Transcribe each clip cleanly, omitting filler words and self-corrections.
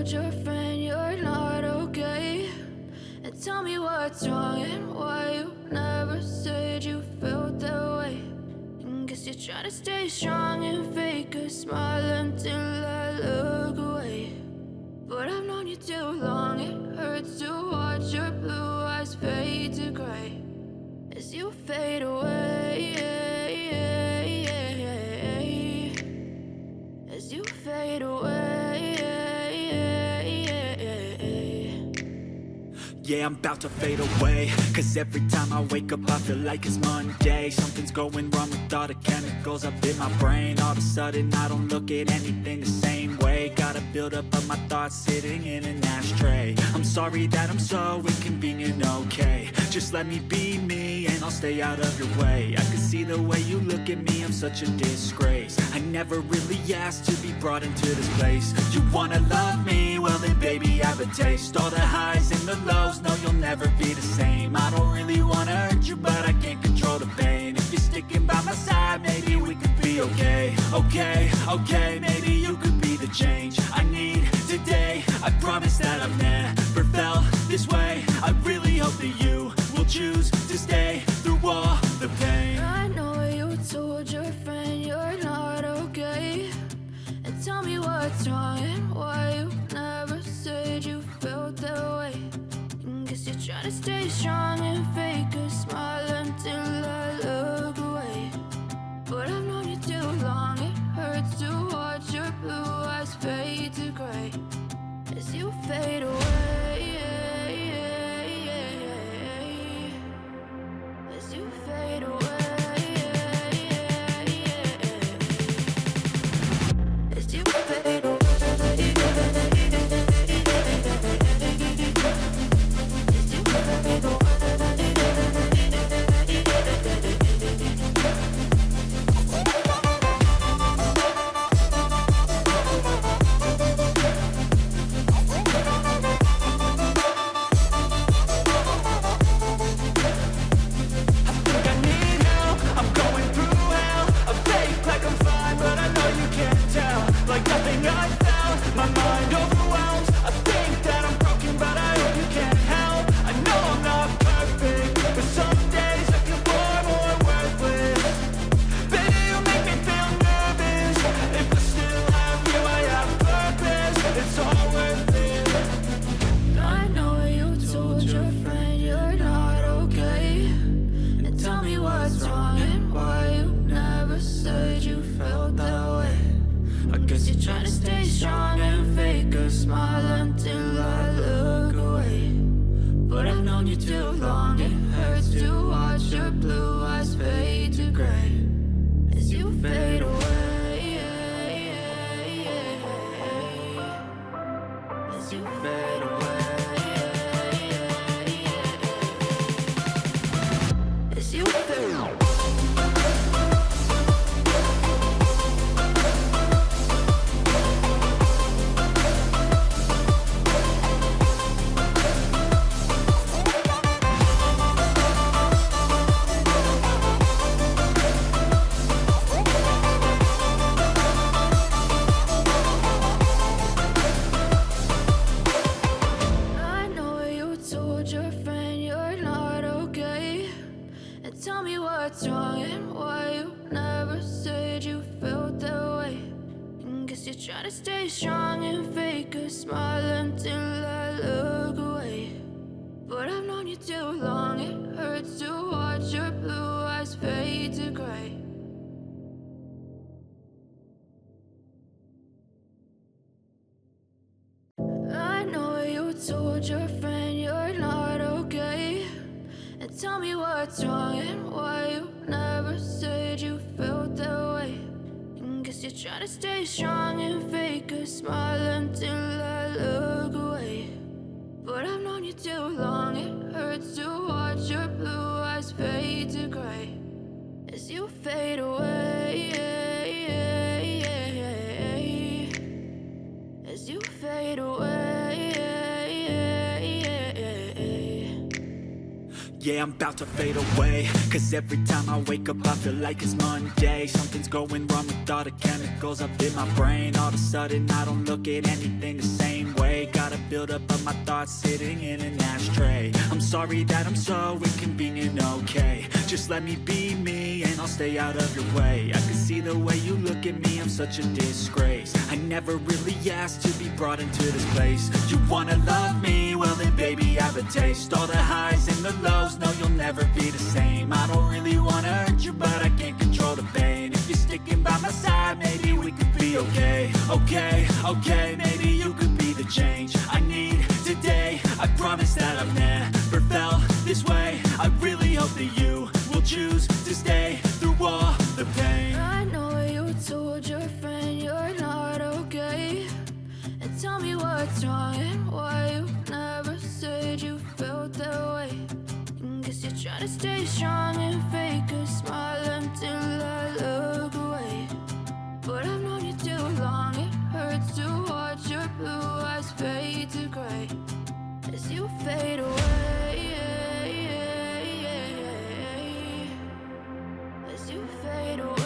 told your friend you're not okay? And tell me what's wrong and why you never said you felt that way. And guess you're trying to stay strong and fake a smile until I look away. But I've known you too long, it hurts to watch your blue eyes fade to gray as you fade away, as you fade away. Yeah, I'm about to fade away, cause every time I wake up I feel like it's Monday. Something's going wrong with all the chemicals up in my brain. All of a sudden I don't look at anything the same way. Got a buildup of my thoughts sitting in an ashtray. I'm sorry that I'm so inconvenient, okay? Just let me be me and I'll stay out of your way. I can see the way you look at me, I'm such a disgrace. I never really asked to be brought into this place. You wanna love me? Well then baby, have a taste. All the highs and the lows, no, you'll never be the same. I don't really wanna hurt you, but I can't control the pain. If you're sticking by my side, maybe we could be okay. Okay, maybe you could be the change I need today. I promise that I've never felt this way. I really hope that you will choose to stay through all the pain. I know you told your friend you're not okay. And tell me what's wrong and why you never said you felt that way. Guess you're trying to stay strong and fake a smile until I look away. But I've known you too long, it hurts to watch your blue eyes fade to gray as you fade away, as you fade away, as you fade away. Told your friend you're not okay. And tell me what's wrong and why you never said you felt that way. And guess you're trying to stay strong and fake a smile until I look away. But I've known you too long, it hurts to watch your blue eyes fade to gray as you fade away, as you fade away. Yeah, I'm about to fade away, cause every time I wake up I feel like it's Monday. Something's going wrong with all the chemicals up in my brain. All of a sudden I don't look at anything the same way. Gotta build up of my thoughts sitting in an ashtray. I'm sorry that I'm so inconvenient, okay. Just let me be me and I'll stay out of your way. I can see the way you look at me, I'm such a disgrace. I never really asked to be brought into this place. You wanna love me? Well then baby, have a taste. All the highs and the lows, no you'll never be the same. I don't really wanna hurt you, but I can't control the pain. If you're sticking by my side, maybe we could be okay. Okay, maybe you could be the change I need today. I promise that I've never felt this way. I really hope that you will choose to stay through all the pain. I know you told your friend you're not okay, and tell me what's wrong and why you never said you felt that way. Guess you're trying to stay strong and fake a smile until I look away. But I've known you too long, it hurts to watch your blue eyes fade to gray as you fade away. As you fade away.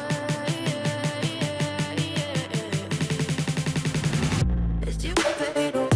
As you fade away.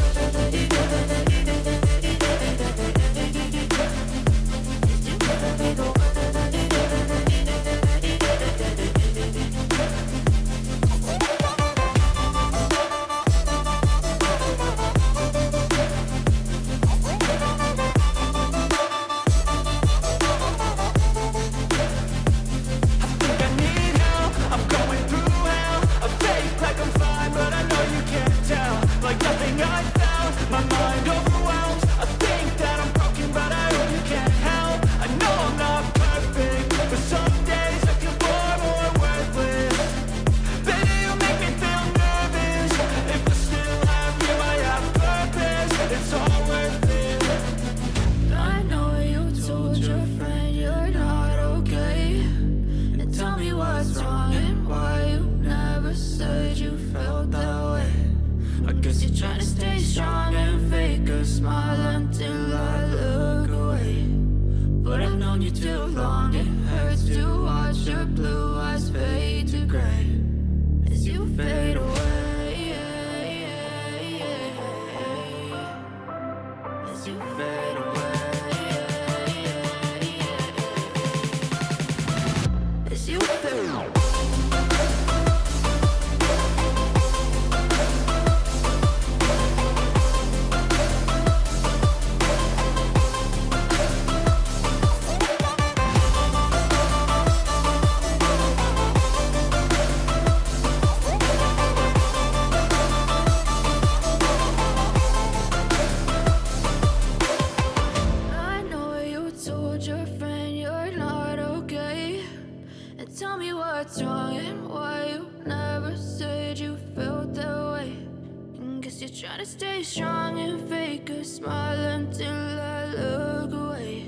Try to stay strong and fake a smile until I look away.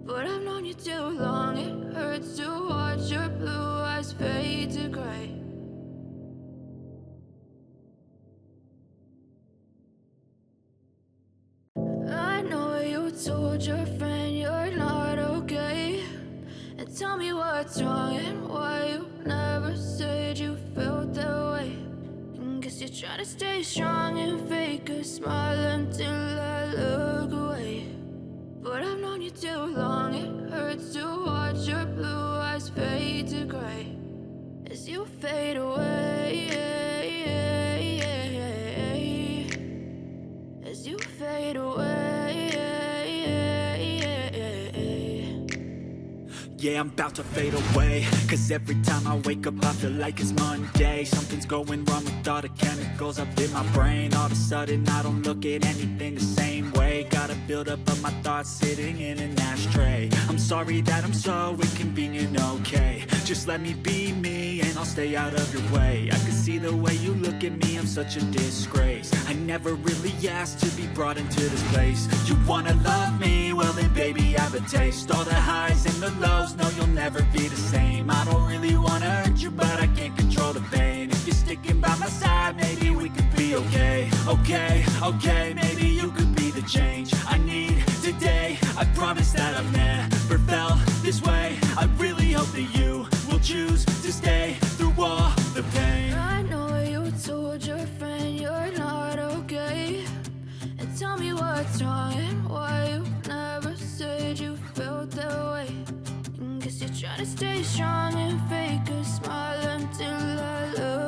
But I've known you too long, it hurts to watch your blue eyes fade to gray. I know you told your friend you're not okay, and tell me what's wrong and why you never said you felt that way. Guess you're trying to stay strong and fake a smile until I look away. But I've known you too long, it hurts to watch your blue eyes fade to gray as you fade away. As you fade away. Yeah, I'm about to fade away, cause every time I wake up I feel like it's Monday. Something's going wrong with all the chemicals up in my brain. All of a sudden I don't look at anything the same way. Gotta build up of my thoughts sitting in an ashtray. I'm sorry that I'm so inconvenient, okay. Just let me be me and I'll stay out of your way. I can see the way you look at me, I'm such a disgrace. I never really asked to be brought into this place. You wanna love me? Well then baby, have a taste. All the highs and the lows, no you'll never be the same. I don't really wanna hurt you, but I can't control the pain. If you're sticking by my side, maybe we could be okay. Okay, maybe you could be the change I need today. I promise that I've never choose to stay through all the pain. I know you told your friend you're not okay, and tell me what's wrong and why you never said you felt that way. And guess you're trying to stay strong and fake a smile until I love